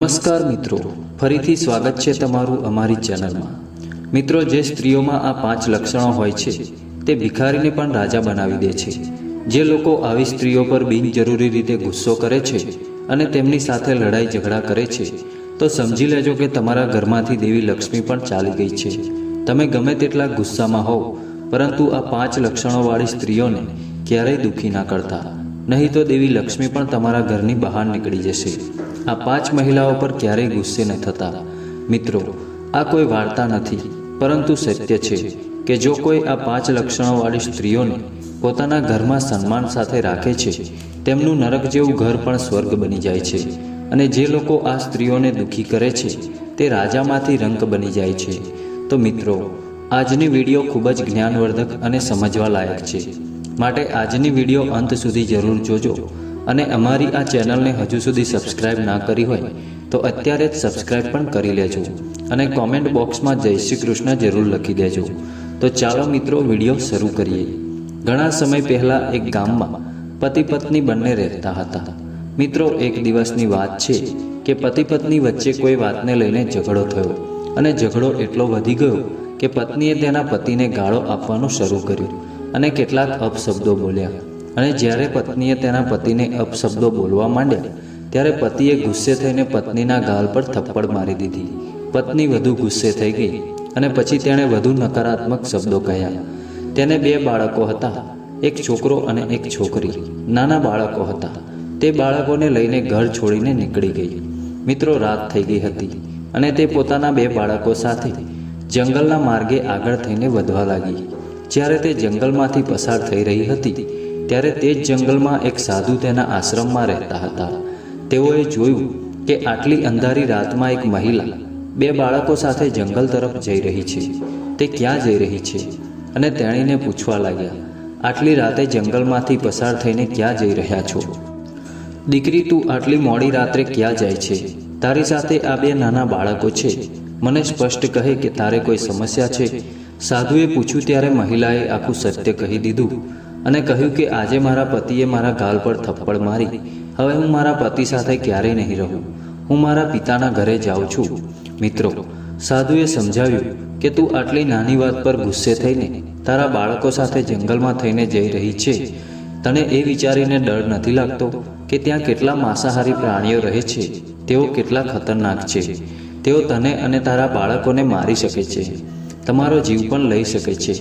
નમસ્કાર મિત્રો, ફરીથી સ્વાગત છે તમારું અમારી ચેનલમાં। મિત્રો, જે સ્ત્રીઓમાં આ 5 લક્ષણો હોય છે તે ભિખારીને પણ રાજા બનાવી દે છે। જે લોકો આવી સ્ત્રીઓ પર બિનજરૂરી રીતે ગુસ્સો કરે છે અને તેમની સાથે લડાઈ ઝઘડા કરે છે તો સમજી લેજો કે તમારા ઘરમાંથી દેવી લક્ષ્મી પણ ચાલી ગઈ છે। તમે ગમે તેટલા ગુસ્સામાં હોવ, પરંતુ આ 5 લક્ષણોવાળી સ્ત્રીઓને ક્યારેય દુઃખી ના કરતા, નહીં તો દેવી લક્ષ્મી પણ તમારા ઘરની બહાર નીકળી જશે। આ 5 મહિલાઓ પર ક્યારેય ગુસ્સે ન થતા। મિત્રો, આ કોઈ વાર્તા નથી, પરંતુ સત્ય છે કે જો કોઈ આ 5 લક્ષણોવાળી સ્ત્રીઓને પોતાના ઘરમાં સન્માન સાથે રાખે છે, તેમનું નરક જેવું ઘર પણ સ્વર્ગ બની જાય છે। અને જે લોકો આ સ્ત્રીઓને દુઃખી કરે છે તે રાજામાંથી રંક બની જાય છે। તો મિત્રો, આજની વિડીયો ખૂબ જ જ્ઞાનવર્ધક અને સમજવા લાયક છે, માટે આજની વિડીયો અંત સુધી જરૂર જોજો। અને અમારી આ ચેનલને હજુ સુધી સબસ્ક્રાઇબ ના કરી હોય તો અત્યારે જ સબસ્ક્રાઇબ પણ કરી લેજો અને કોમેન્ટ બોક્સમાં જય શ્રી કૃષ્ણ જરૂર લખી દેજો। તો ચાલો મિત્રો, વિડીયો શરૂ કરીએ। ઘણા સમય પહેલાં એક ગામમાં પતિ પત્ની બંને રહેતા હતા। મિત્રો, એક દિવસની વાત છે કે પતિ પત્ની વચ્ચે કોઈ વાતને લઈને ઝઘડો થયો અને ઝઘડો એટલો વધી ગયો કે પત્નીએ તેના પતિને ગાળો આપવાનું શરૂ કર્યું અને કેટલાક અપશબ્દો બોલ્યા। અને જ્યારે પત્નીએ તેના પતિને અપશબ્દો બોલવા માંડ્યા ત્યારે પતિએ ગુસ્સે થઈને પત્નીના ગાલ પર થપ્પડ મારી દીધી। પત્ની વધુ ગુસ્સે થઈ ગઈ અને પછી તેણે વધુ નકારાત્મક શબ્દો કહ્યા। તેને 2 બાળકો હતા, એક છોકરો અને એક છોકરી। નાના બાળકો હતા, તે બાળકોને લઈને ઘર છોડીને નીકળી ગઈ। મિત્રો, રાત થઈ ગઈ હતી અને તે પોતાના 2 બાળકો સાથે જંગલના માર્ગે આગળ થઈને વધવા લાગી। જ્યારે તે જંગલમાંથી પસાર થઈ રહી હતી ત્યારે તે જ જંગલમાં એક સાધુ તેના આશ્રમમાં રહેતા હતા। તેઓએ જોયું કે આટલી અંધારી રાતમાં એક મહિલા 2 બાળકો સાથે જંગલ તરફ જઈ રહી છે। તે ક્યાં જઈ રહી છે? અને તેણીને પૂછવા લાગ્યા, આટલી રાતે જંગલમાંથી પસાર થઈને ક્યાં જઈ રહ્યા છો? દીકરી, તું આટલી મોડી રાત્રે ક્યાં જાય છે? તારી સાથે આ 2 નાના બાળકો છે। મને સ્પષ્ટ કહે કે તારે કોઈ સમસ્યા છે? સાધુએ પૂછ્યું ત્યારે મહિલાએ આખું સત્ય કહી દીધું અને કહ્યું કે આજે મારા પતિએ મારા ગાલ પર થપ્પડ મારી। હવે હું મારા પતિ સાથે ક્યારેય નહીં રહું। હું મારા પિતાના ઘરે જાઉં છું। મિત્રો, સાધુએ સમજાવ્યું કે તું આટલી નાની વાત પર ગુસ્સે થઈને તારા બાળકો સાથે જંગલમાં થઈને જઈ રહી છે। તને એ વિચારીને ડર નથી લાગતો કે ત્યાં કેટલા માંસાહારી પ્રાણીઓ રહે છે? તેઓ કેટલા ખતરનાક છે? તેઓ તને અને તારા બાળકોને મારી શકે છે, તમારો જીવ પણ લઈ શકે છે।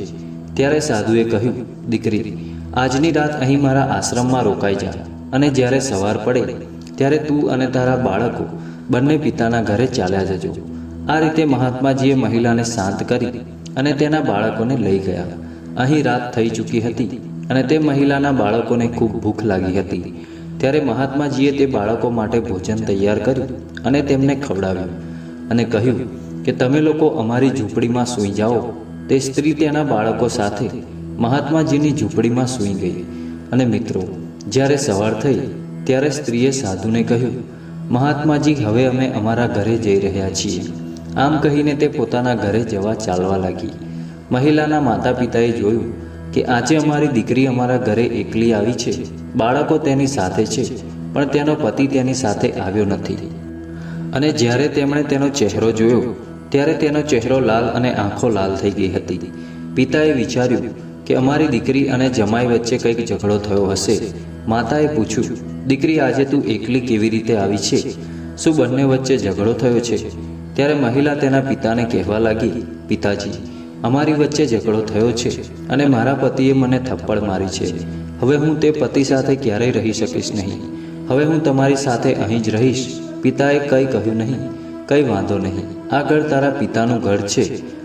ત્યારે સાધુએ કહ્યું, દીકરી, આજની રાત અહીં મારા આશ્રમમાં રોકાઈ જા અને જ્યારે સવાર પડે ત્યારે તું અને તારા બાળકો બંને પિતાના ઘરે ચાલ્યા જજો। આ રીતે મહાત્માજીએ મહિલાને શાંત કરી અને તેના બાળકોને લઈ ગયા। અહીં રાત થઈ ચૂકી હતી અને તે મહિલાના બાળકોને ખૂબ ભૂખ લાગી હતી। ત્યારે મહાત્માજીએ તે બાળકો માટે ભોજન તૈયાર કર્યું અને તેમને ખવડાવ્યું અને કહ્યું કે તમે લોકો અમારી ઝૂંપડીમાં સૂઈ જાઓ। તે સ્ત્રી તેના બાળકો સાથે મહાત્માજીની ઝૂંપડીમાં સૂઈ ગઈ। અને મિત્રો, જ્યારે સવાર થઈ ત્યારે સ્ત્રીએ સાધુને કહ્યું, મહાત્માજી, હવે અમે અમારા ઘરે જઈ રહ્યા છીએ। આમ કહીને તે પોતાના ઘરે જવા ચાલવા લાગી। મહિલાના માતા પિતાએ જોયું કે આજે અમારી દીકરી અમારા ઘરે એકલી આવી છે, બાળકો તેની સાથે છે, પણ તેનો પતિ તેની સાથે આવ્યો નથી। અને જ્યારે તેમણે તેનો ચહેરો જોયો ત્યારે તેનો ચહેરો લાલ અને આંખો લાલ થઈ ગઈ હતી। પિતાએ વિચાર્યું કે અમારી દીકરી અને જમાઈ વચ્ચે કંઈક ઝઘડો થયો હશે। માતાએ પૂછ્યું, દીકરી, આજે તું એકલી કેવી રીતે આવી છે? શું બંને વચ્ચે ઝઘડો થયો છે? ત્યારે મહિલા તેના પિતાને કહેવા લાગી, પિતાજી, અમારી વચ્ચે ઝઘડો થયો છે અને મારા પતિએ મને થપ્પડ મારી છે। હવે હું તે પતિ સાથે ક્યારેય રહી શકીશ નહીં। હવે હું તમારી સાથે અહીં જ રહીશ। પિતાએ કંઈ કહ્યું નહીં। કંઈ વાંધો નહીં, આ ઘર તારા પિતાનું ઘર છે।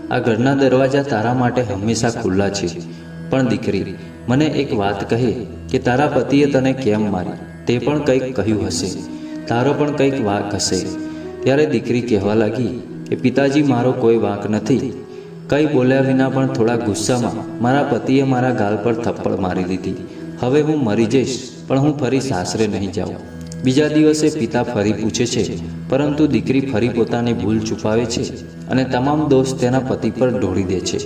આ ઘરના દરવાજા તારા માટે હંમેશા ખુલ્લા છે। પણ દીકરી, મને એક વાત કહે કે તારા પતિએ તને કેમ મારી? તે પણ કંઈક કહ્યું હશે, તારો પણ કંઈક વાંક હશે। ત્યારે દીકરી કહેવા લાગી કે પિતાજી, મારો કોઈ વાંક નથી। કંઈ બોલ્યા વિના પણ થોડા ગુસ્સામાં મારા પતિએ મારા ગાલ પર થપ્પડ મારી દીધી। હવે હું મરી જઈશ, પણ હું ફરી સાસરે નહીં જાઉં। બીજા દિવસે પિતા ફરી પૂછે છે, પરંતુ દીકરી ફરી પોતાની ભૂલ છુપાવે છે અને તમામ દોષ તેના પતિ પર ઢોળી દે છે।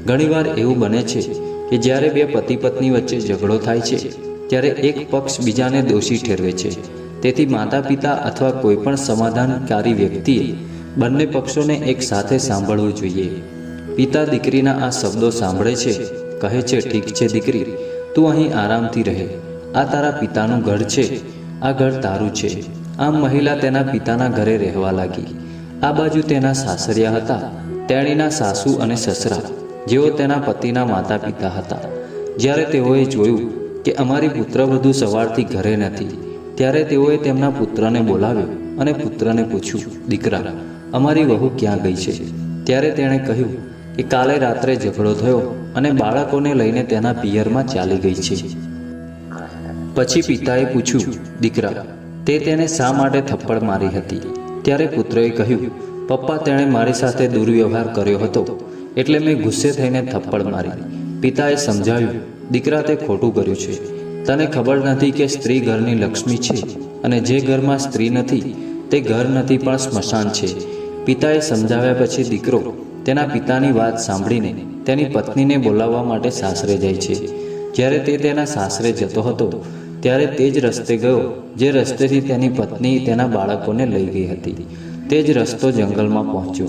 ઘણીવાર એવું બને છે કે જ્યારે 2 પતિ પત્ની વચ્ચે ઝઘડો થાય છે ત્યારે એક પક્ષ બીજાને દોષી ઠેરવે છે તેથી માતા પિતા અથવા કોઈ પણ સમાધાનકારી વ્યક્તિએ બંને પક્ષોને એક સાથે સાંભળવું જોઈએ. પિતા દીકરીના આ શબ્દો સાંભળે છે, કહે છે, ઠીક છે દીકરી, તું અહીં આરામથી રહે. આ તારા પિતાનું ઘર છે, આ ઘર તારું છે. આમ મહિલા તેના પિતાના ઘરે રહેવા લાગી. આ બાજુ તેના સાસરિયા હતા, તેણીના સાસુ અને સસરા, જેઓ તેના પતિના માતા પિતા હતા. જ્યારે તેઓએ જોયું કે અમારી પુત્રવધુ સવારથી ઘરે નથી, ત્યારે તેઓએ તેમના પુત્રને બોલાવ્યો અને પુત્રને પૂછ્યું, દીકરા, અમારી વહુ ક્યાં ગઈ છે? ત્યારે તેણે કહ્યું કે કાલે રાત્રે ઝઘડો થયો અને બાળકોને લઈને તેના પિયરમાં ચાલી ગઈ છે. પછી પિતાએ પૂછ્યું, દીકરા, તે તેને શા માટે થપ્પડ મારી હતી? ત્યારે પુત્રએ કહ્યું, પપ્પા, તેણે મારી સાથે દુર્વ્યવહાર કર્યો હતો, એટલે મેં ગુસ્સે થઈને થપ્પડ મારી. પિતાએ સમજાવ્યું, દીકરા, તે ખોટું કર્યું છે. તને ખબર નથી કે સ્ત્રી ઘરની લક્ષ્મી છે, અને જે ઘરમાં સ્ત્રી નથી તે ઘર નથી પણ સ્મશાન છે. પિતાએ સમજાવ્યા પછી દીકરો તેના પિતાની વાત સાંભળીને તેની પત્નીને બોલાવવા માટે સાસરે જાય છે. જ્યારે તે તેના સાસરે જતો હતો ત્યારે તે જ રસ્તે ગયો જે રસ્તેથી તેની પત્ની તેના બાળકોને લઈ ગઈ હતી. તે જ રસ્તો જંગલમાં પહોંચ્યો.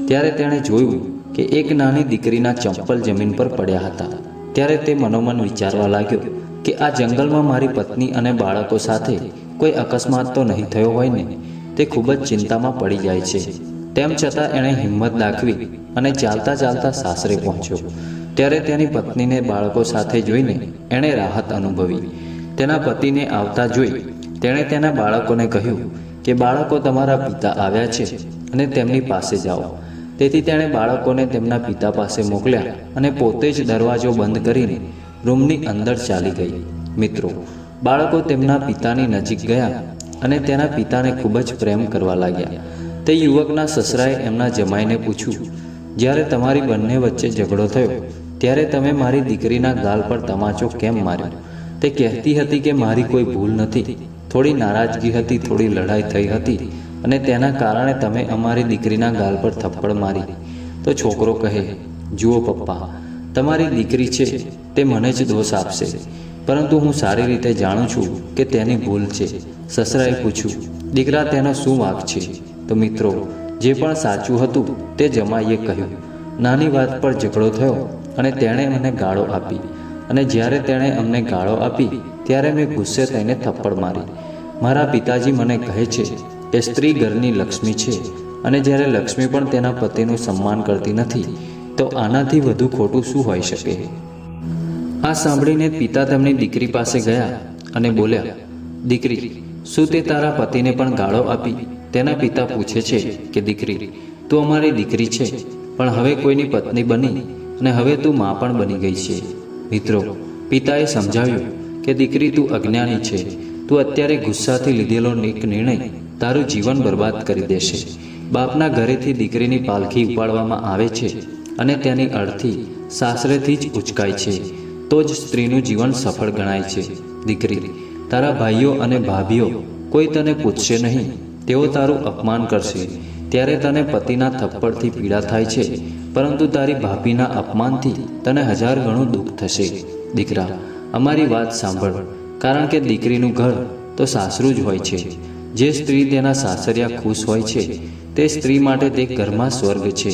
ત્યારે તેણે જોયું કે એક નાની દીકરીના ચંપલ જમીન પર પડ્યા હતા. ત્યારે તે મનોમન વિચારવા લાગ્યો કે આ જંગલમાં મારી પત્ની અને બાળકો સાથે કોઈ અકસ્માત તો નહીં થયો હોય ને. તે ખૂબ જ ચિંતામાં પડી જાય છે. તેમ છતાં એણે હિંમત દાખવી અને ચાલતા ચાલતા સાસરે પહોંચ્યો. ત્યારે તેની પત્નીને બાળકો સાથે જોઈને એણે રાહત અનુભવી. તેના પતિને આવતા જોઈ તેણે તેના બાળકોને કહ્યું કે બાળકો, તમારા પિતા આવ્યા છે અને તેમની પાસે જાઓ. તેથી તેણે બાળકોને તેમના પિતા પાસે મોકલ્યા અને પોતે જ દરવાજો બંધ કરીને રૂમની અંદર ચાલી ગઈ. મિત્રો, બાળકો તેમના પિતાની નજીક ગયા અને તેના પિતાને ખૂબ જ પ્રેમ કરવા લાગ્યા. તે યુવકના સસરાએ એમના જમાઈને પૂછ્યું, જ્યારે તમારી બંને વચ્ચે ઝઘડો થયો ત્યારે તમે મારી દીકરીના ગાલ પર તમાચો કેમ માર્યો? તે કહેતી હતી કે મારી કોઈ ભૂલ નથી, થોડી નારાજગી હતી, થોડી લડાઈ થઈ હતી અને તેના કારણે તમે અમારી દીકરીના ગાલ પર થપ્પડ મારી. તો છોકરો કહે, જુઓ પપ્પા, તમારી દીકરી છે તે મને જ દોષ આપશે, પરંતુ હું સારી રીતે જાણું છું કે તેની ભૂલ છે. સસરાએ પૂછ્યું, દીકરા, તેનો શું વાંક છે? તો મિત્રો, જે પણ સાચું હતું તે જમાઈએ કહ્યું. નાની વાત પર ઝઘડો થયો અને તેણે મને ગાળો આપી, અને જ્યારે તેણે અમને ગાળો આપી ત્યારે મેં ગુસ્સે થઈને થપ્પડ મારી. મારા પિતાજી મને કહે છે કે સ્ત્રી ઘરની લક્ષ્મી છે, અને જ્યારે લક્ષ્મી પણ તેના પતિનું સન્માન કરતી નથી તો આનાથી વધુ ખોટું શું હોઈ શકે? આ સાંભળીને પિતા તેમની દીકરી પાસે ગયા અને બોલ્યા, દીકરી, શું તે તારા પતિને પણ ગાળો આપી? તેના પિતા પૂછે છે કે દીકરી, તું અમારી દીકરી છે, પણ હવે કોઈની પત્ની બની અને હવે તું મા પણ બની ગઈ છે. મિત્રો, પિતાએ સમજાવ્યું કે દીકરી, તું અજ્ઞાની છે. તું અત્યારે ગુસ્સાથી લીધેલો એક નિર્ણય તારું જીવન બરબાદ કરી દેશે. બાપના ઘરેથી દીકરીની પાલખી ઉપાડવામાં આવે છે અને તેની અડધી સાસરેથી જ ઉચકાય છે, તો જ સ્ત્રીનું જીવન સફળ ગણાય છે. દીકરી, તારા ભાઈઓ અને ભાભીઓ કોઈ તને પૂછશે નહીં, તેઓ તારું અપમાન કરશે. ત્યારે તને પતિના થપ્પડથી પીડા થાય છે, પરંતુ તારી ભાભીના અપમાનથી તને 1000 ગણું દુઃખ થશે. દીકરા, અમારી વાત સાંભળ, કારણ કે દીકરીનું ઘર તો સાસરું જ હોય છે. જે સ્ત્રી તેના સાસરિયા ખુશ હોય છે તે સ્ત્રી માટે તે ઘરમાં સ્વર્ગ છે.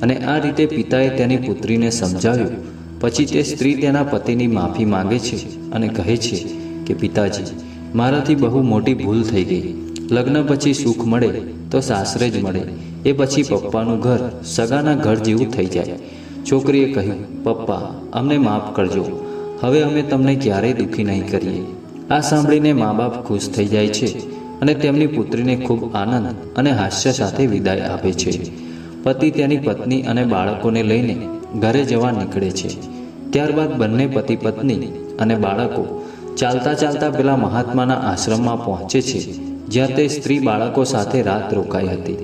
અને આ રીતે પિતાએ તેની પુત્રીને સમજાવ્યું. પછી તે સ્ત્રી તેના પતિની માફી માંગે છે અને કહે છે કે પિતાજી, મારાથી બહુ મોટી ભૂલ થઈ ગઈ. લગ્ન પછી સુખ મળે તો સાસરે જ મળે, એ પછી પપ્પાનું ઘર સગાના ઘર જેવું થઈ જાય. છોકરીએ કહ્યું, પપ્પા, અમને માફ કરજો, હવે અમે તમને ક્યારેય દુઃખી નહીં કરીએ. આ સાંભળીને મા બાપ ખુશ થઈ જાય છે અને તેમની પુત્રીને ખૂબ આનંદ અને હાસ્ય સાથે વિદાય આપે છે. પતિ તેની પત્ની અને બાળકોને લઈને ઘરે જવા નીકળે છે. ત્યારબાદ બંને પતિ પત્ની અને બાળકો ચાલતા ચાલતા પેલા મહાત્માના આશ્રમમાં પહોંચે છે, જ્યાં તે સ્ત્રી બાળકો સાથે રાત રોકાઈ હતી.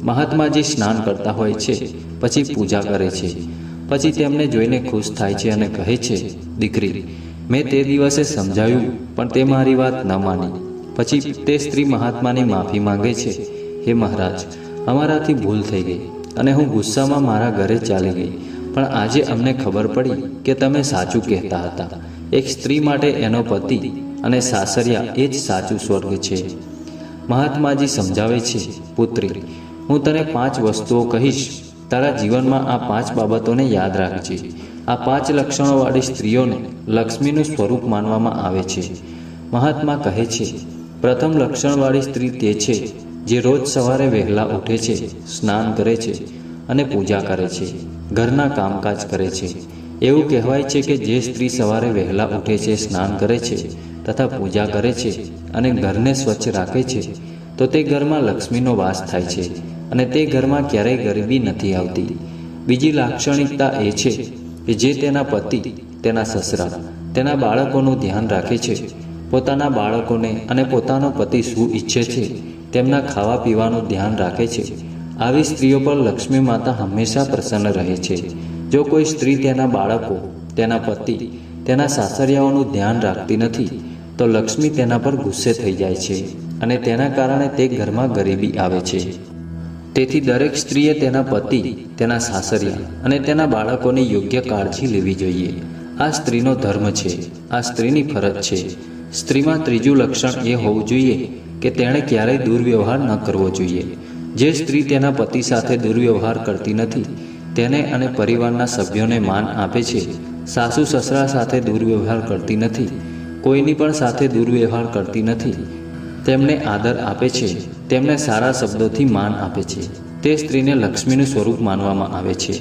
મહાત્માજી સ્નાન કરતા હોય છે, પછી પૂજા કરે છે. પછી તેમને જોઈને ખુશ થાય છે અને કહે છે, દીકરી, મેં તે દિવસે સમજાવ્યું પણ તે મારી વાત ન માની. પછી તે સ્ત્રી મહાત્માની માફી માંગે છે, હે મહારાજ, અમારાથી ભૂલ થઈ ગઈ અને હું ગુસ્સામાં મારા ઘરે ચાલી ગઈ, પણ આજે અમને ખબર પડી કે તમે સાચું કહેતા હતા. એક સ્ત્રી માટે એનો પતિ અને સાસરિયા એ જ સાચું સ્વર્ગ છે. મહાત્માજી સમજાવે છે, પુત્રી, હું તને 5 વસ્તુઓ કહીશ. તારા જીવનમાં આ 5 બાબતોને યાદ રાખજે. આ 5 લક્ષણોવાળી સ્ત્રીઓને લક્ષ્મીનું સ્વરૂપ માનવામાં આવે છે. મહાત્મા કહે છે, પ્રથમ લક્ષણવાળી સ્ત્રી તે છે જે રોજ સવારે વહેલા ઉઠે છે, સ્નાન કરે છે અને પૂજા કરે છે, ઘરના કામકાજ કરે છે. એવું કહેવાય છે કે જે સ્ત્રી સવારે વહેલા ઉઠે છે, સ્નાન કરે છે તથા પૂજા કરે છે અને ઘરને સ્વચ્છ રાખે છે તો તે ઘરમાં લક્ષ્મીનો વાસ થાય છે અને તે ઘરમાં ક્યારેય ગરીબી નથી આવતી. બીજી લાક્ષણિકતા એ છે કે જે તેના પતિ, તેના સસરા, તેના બાળકોનું ધ્યાન રાખે છે. પોતાના બાળકોને અને પોતાનો પતિ શું ઈચ્છે છે તેમના ખાવા પીવાનું ધ્યાન રાખે છે. આવી સ્ત્રીઓ પર લક્ષ્મી માતા હંમેશા પ્રસન્ન રહે છે. જો કોઈ સ્ત્રી તેના બાળકો, તેના પતિ, તેના સાસરિયાઓનું ધ્યાન રાખતી નથી તો લક્ષ્મી તેના પર ગુસ્સે થઈ જાય છે અને તેના કારણે તે ઘરમાં ગરીબી આવે છે. તેથી દરેક સ્ત્રીએ તેના પતિ, તેના સાસરિયા અને તેના બાળકોની યોગ્ય કાળજી લેવી જોઈએ. આ સ્ત્રીનો ધર્મ છે, આ સ્ત્રીની ફરજ છે. સ્ત્રીમાં ત્રીજું લક્ષણ એ હોવું જોઈએ કે તેણે ક્યારેય દુર્વ્યવહાર ન કરવો જોઈએ. જે સ્ત્રી તેના પતિ સાથે દુર્વ્યવહાર કરતી નથી, તેને અને પરિવારના સભ્યોને માન આપે છે, સાસુ સસરા સાથે દુર્વ્યવહાર કરતી નથી, કોઈની પણ સાથે દુર્વ્યવહાર કરતી નથી, તેમને આદર આપે છે, તેમને સારા શબ્દોથી માન આપે છે, તે સ્ત્રીને લક્ષ્મીનું સ્વરૂપ માનવામાં આવે છે.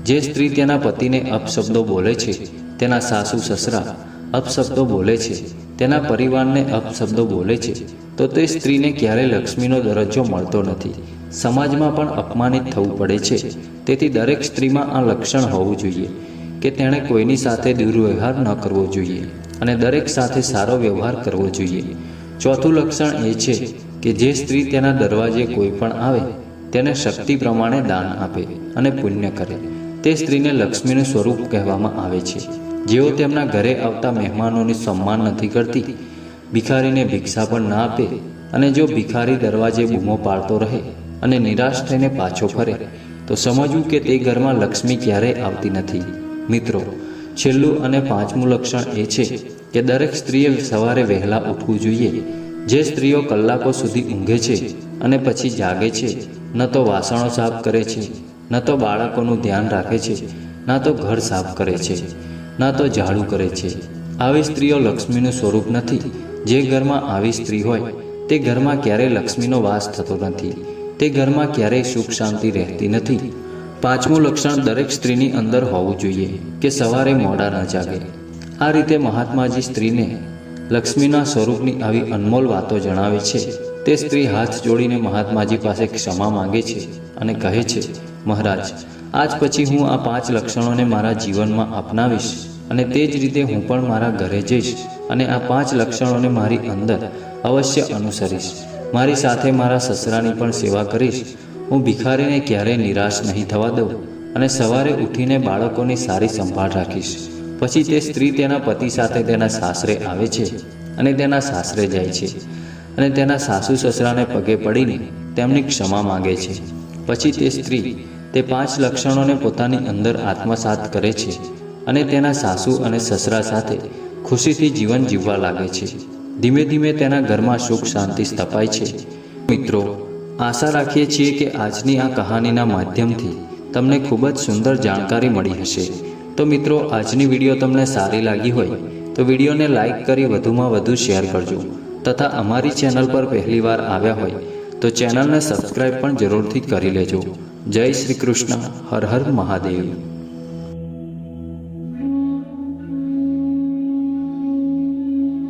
જે સ્ત્રી તેના પતિને અપશબ્દો બોલે છે, તેના સાસુ સસરા અપશબ્દો બોલે છે, તેના પરિવારને અપશબ્દો બોલે છે તો તે સ્ત્રીને ક્યારેય લક્ષ્મીનો દરજ્જો મળતો નથી. સમાજમાં પણ અપમાનિત થવું પડે છે. તેથી દરેક સ્ત્રીમાં આ લક્ષણ હોવું જોઈએ કે તેણે કોઈની સાથે દુર્વ્યવહાર ન કરવો જોઈએ અને દરેક સાથે સારો વ્યવહાર કરવો જોઈએ. ચોથું લક્ષણ એ છે કે જે સ્ત્રી તેના દરવાજે કોઈ પણ આવે તેને શક્તિ પ્રમાણે દાન આપે અને પુણ્ય કરે. તે સ્ત્રીને લક્ષ્મીનું સ્વરૂપ કહેવામાં આવે છે. જેઓ તેમના ઘરે આવતા મહેમાનોનું સન્માન નથી કરતી, ભિખારીને ભિક્ષા પણ ના આપે અને જો ભિખારી દરવાજે બૂમો પાડતો રહે અને નિરાશ થઈને પાછો ફરે તો સમજવું કે તે ઘરમાં લક્ષ્મી ક્યારેય આવતી નથી. મિત્રો, છેલ્લું અને 5મું લક્ષણ એ છે કે દરેક સ્ત્રીએ સવારે વહેલા ઉઠવું જોઈએ. જે સ્ત્રીઓ કલાકો સુધી ઊંઘે છે અને પછી જાગે છે, ન તો વાસણો સાફ કરે છે, ન તો બાળકોનું ધ્યાન રાખે છે, ના તો ઘર સાફ કરે છે, ના તો ઝાડુ કરે છે, આવી સ્ત્રીઓ લક્ષ્મીનું સ્વરૂપ નથી. જે ઘરમાં આવી સ્ત્રી હોય તે ઘરમાં ક્યારેય લક્ષ્મીનો વાસ થતો નથી. તે ઘરમાં ક્યારેય સુખ શાંતિ રહેતી નથી. 5મું લક્ષણ દરેક સ્ત્રીની અંદર હોવું જોઈએ કે સવારે મોડા ન જાગે. આ રીતે મહાત્માજી સ્ત્રીને લક્ષ્મીના સ્વરૂપની આવી અનમોલ વાતો જણાવે છે. તે સ્ત્રી હાથ જોડીને મહાત્માજી પાસે ક્ષમા માંગે છે અને કહે છે, મહારાજ, આજ પછી હું આ 5 લક્ષણોને મારા જીવનમાં અપનાવીશ અને તે જ રીતે હું પણ મારા ઘરે જઈશ અને આ 5 લક્ષણોને મારી અંદર અવશ્ય અનુસરીશ. મારી સાથે મારા સસરાની પણ સેવા કરીશ. હું ભિખારીને ક્યારેય નિરાશ નહીં થવા દઉં અને સવારે ઉઠીને બાળકોની સારી સંભાળ રાખીશ. પછી તે સ્ત્રી તેના પતિ સાથે તેના સાસરે આવે છે અને તેના સાસરે જાય છે અને તેના સાસુ સસરાને પગે પડીને તેમની ક્ષમા માંગે છે. પછી તે સ્ત્રી તે 5 લક્ષણોને પોતાની અંદર આત્મસાત કરે છે અને તેના સાસુ અને સસરા સાથે ખુશીથી જીવન જીવવા લાગે છે. ધીમે ધીમે તેના ઘરમાં સુખ શાંતિ સ્થપાય છે. મિત્રો, આશા રાખીએ છીએ કે આજની આ કહાનીના માધ્યમથી તમને ખૂબ જ સુંદર જાણકારી મળી હશે. તો મિત્રો, આજની વિડીયો તમને સારી લાગી હોય તો વિડીયોને લાઈક કરી વધુમાં વધુ શેર કરજો તથા અમારી ચેનલ પર પહેલીવાર આવ્યા હોય તો ચેનલને સબસ્ક્રાઈબ પણ જરૂરથી કરી લેજો. જય શ્રી કૃષ્ણ. હર હર મહાદેવ.